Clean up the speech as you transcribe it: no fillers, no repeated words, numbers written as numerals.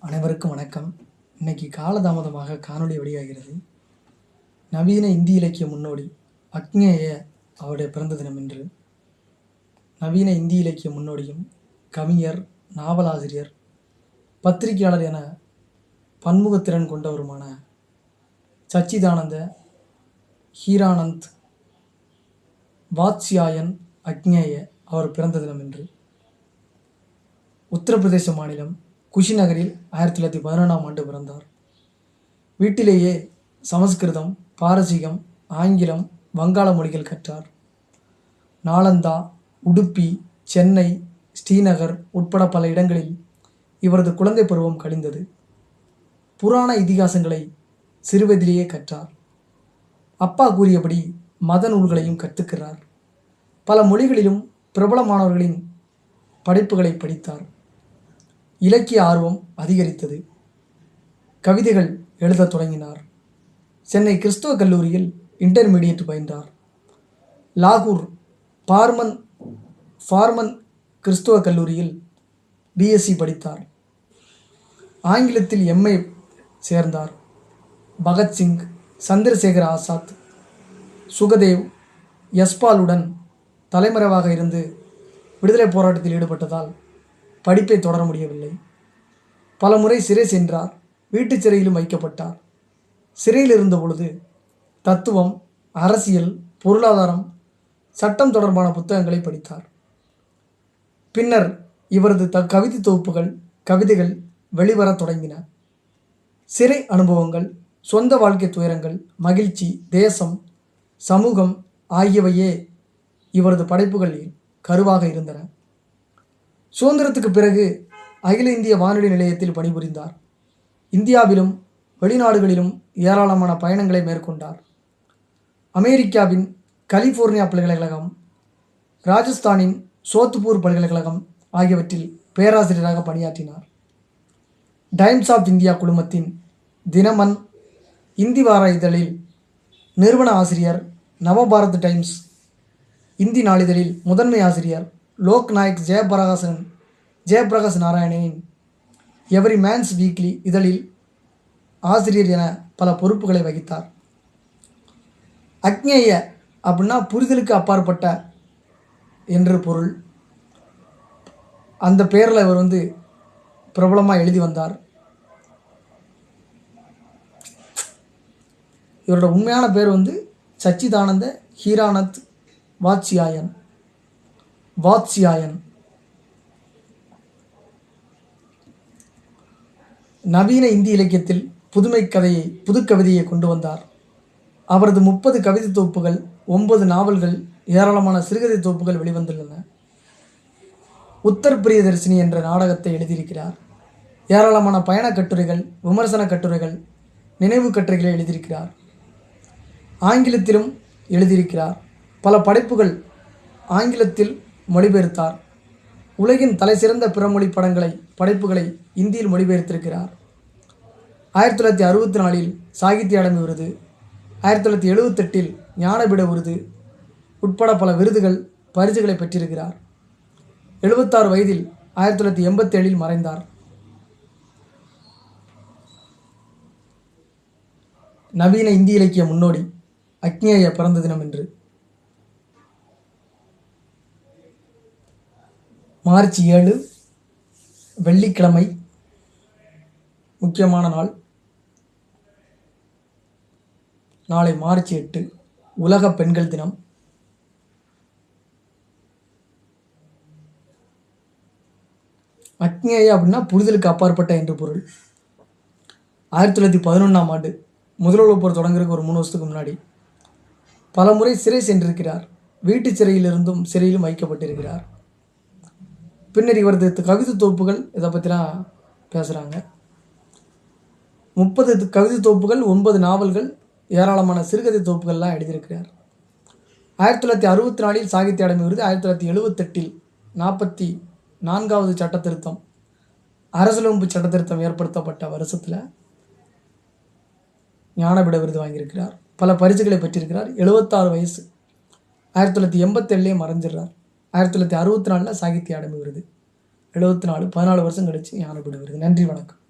அனைவருக்கும் வணக்கம். இன்னைக்கு காலதாமதமாக காணொளி வெளியாகிறது. நவீன இந்தி இலக்கிய முன்னோடி அக்ஞேய அவருடைய பிறந்த தினம் என்று. நவீன இந்தி இலக்கிய முன்னோடியும் கவிஞர், நாவலாசிரியர், பத்திரிகையாளர் என பன்முகத்திறன் கொண்டவருமான சச்சிதானந்த ஹீரானந்த் வாத்ஸ்யாயன் அக்ஞேய அவர் பிறந்த தினம் என்று. உத்தரப்பிரதேச மாநிலம் குஷி நகரில் 1911ஆம் ஆண்டு பிறந்தார். வீட்டிலேயே சமஸ்கிருதம், பாரசீகம், ஆங்கிலம், வங்காள மொழிகள் கற்றார். நாலந்தா, உடுப்பி, சென்னை, ஸ்ரீநகர் உட்பட பல இடங்களில் இவரது குழந்தை பருவம் கழிந்தது. புராண இதிகாசங்களை சிறுவயதிலேயே கற்றார். அப்பா கூறியபடி மத நூல்களையும் கற்றுக்கிறார். பல மொழிகளிலும் பிரபலமானவர்களின் படைப்புகளை படித்தார். இலக்கிய ஆர்வம் அதிகரித்தது. கவிதைகள் எழுதத் தொடங்கினார். சென்னை கிறிஸ்துவ கல்லூரியில் இன்டர்மீடியட் பயின்றார். லாகூர் ஃபார்மன் கிறிஸ்துவ கல்லூரியில் பிஎஸ்சி படித்தார். ஆங்கிலத்தில் எம்ஏ சேர்ந்தார். பகத்சிங், சந்திரசேகர ஆசாத், சுகதேவ், யஸ்பாலுடன் தலைமறைவாக இருந்து விடுதலை போராட்டத்தில் ஈடுபட்டதால் படிப்பை தொடர முடியவில்லை. பல முறை சிறை சென்றார். வீட்டுச் சிறையிலும் வைக்கப்பட்டார். சிறையில் இருந்த பொழுது தத்துவம், அரசியல், பொருளாதாரம், சட்டம் தொடர்பான புத்தகங்களை படித்தார். பின்னர் இவரது கவிதை தொகுப்புகள், கவிதைகள் வெளிவரத் தொடங்கின. சிறை அனுபவங்கள், சொந்த வாழ்க்கை துயரங்கள், மகிழ்ச்சி, தேசம், சமூகம் ஆகியவையே இவரது படைப்புகளில் கருவாக இருந்தன. சுதந்திரத்துக்கு பிறகு அகில இந்திய வானொலி நிலையத்தில் பணிபுரிந்தார். இந்தியாவிலும் வெளிநாடுகளிலும் ஏராளமான பயணங்களை மேற்கொண்டார். அமெரிக்காவின் கலிஃபோர்னியா பல்கலைக்கழகம், ராஜஸ்தானின் சோத்பூர் பல்கலைக்கழகம் ஆகியவற்றில் பேராசிரியராக பணியாற்றினார். டைம்ஸ் ஆஃப் இந்தியா குழுமத்தின் தினமன் இந்தி வார இதழில் நிறுவன ஆசிரியர், நவபாரத் டைம்ஸ் இந்தி நாளிதழில் முதன்மை ஆசிரியர், லோக் நாயக் ஜெயபிரகாஷ் நாராயணனின் எவரி மேன்ஸ் வீக்லி இதழில் ஆசிரியர் என பல பொறுப்புகளை வகித்தார். அக்ஞேய அப்படின்னா புரிதலுக்கு அப்பாற்பட்ட என்று பொருள். அந்த பேரில் இவர் பிரபலமாக எழுதி வந்தார். இவரோட உண்மையான பேர் சச்சிதானந்த ஹீரானந்த் வாத்ஸ்யாயன். நவீன இந்தி இலக்கியத்தில் புதுக்கவிதையை கொண்டு வந்தார். அவரது 30 கவிதை தொகுப்புகள், 9 நாவல்கள், ஏராளமான சிறுகதை தொகுப்புகள் வெளிவந்துள்ளன. உத்தர் பிரியதர்சினி என்ற நாடகத்தை எழுதியிருக்கிறார். ஏராளமான பயண கட்டுரைகள், விமர்சன கட்டுரைகள், நினைவு கட்டுரைகளை எழுதியிருக்கிறார். ஆங்கிலத்திலும் எழுதியிருக்கிறார். பல படைப்புகள் ஆங்கிலத்தில் மொழிபெயர்த்தார். உலகின் தலைசிறந்த பிறமொழி படைப்புகளை இந்தியில் மொழிபெயர்த்திருக்கிறார். 1964இல் சாகித்ய அகாடமி விருது, 1978இல் ஞானபீட விருது உட்பட பல விருதுகள், பரிசுகளை பெற்றிருக்கிறார். 76 வயதில் 1987இல் மறைந்தார். நவீன இந்தி இலக்கிய முன்னோடி அக்ஞேய பிறந்த தினம் என்று. மார்ச் 7 வெள்ளிக்கிழமை, முக்கியமான நாள். நாளை மார்ச் 8 உலக பெண்கள் தினம். அக்ஞேய அப்படின்னா புரிதலுக்கு அப்பாற்பட்ட என்று பொருள். 1911ஆம் ஆண்டு முதல் உலகப் போர் தொடங்குறதுக்கு ஒரு 3 வருஷத்துக்கு முன்னாடி பல முறை சிறை சென்றிருக்கிறார். வீட்டு சிறையிலிருந்தும் சிறையிலும் வைக்கப்பட்டிருக்கிறார். பின்னர் இவரது கவிதை தொகுப்புகள் இதை பற்றிலாம் பேசுகிறாங்க. 30 கவிதை தொகுப்புகள், 9 நாவல்கள், ஏராளமான சிறுகதை தொகுப்புகள்லாம் எழுதியிருக்கிறார். 1964இல் சாகித்ய அகாடமி விருது, 1978இல் 44வது சட்ட திருத்தம், அரசியலமைப்பு சட்ட திருத்தம் ஏற்படுத்தப்பட்ட வருஷத்தில் ஞானபீட விருது வாங்கியிருக்கிறார். பல பரிசுகளை பெற்றிருக்கிறார். 76 வயசு. 1987 மறைஞ்சிடுறார். 1964 சாகித்ய அகாடமி விருது. 74 14 வருஷம் கழிச்சு ஞானபீட விருது. நன்றி, வணக்கம்.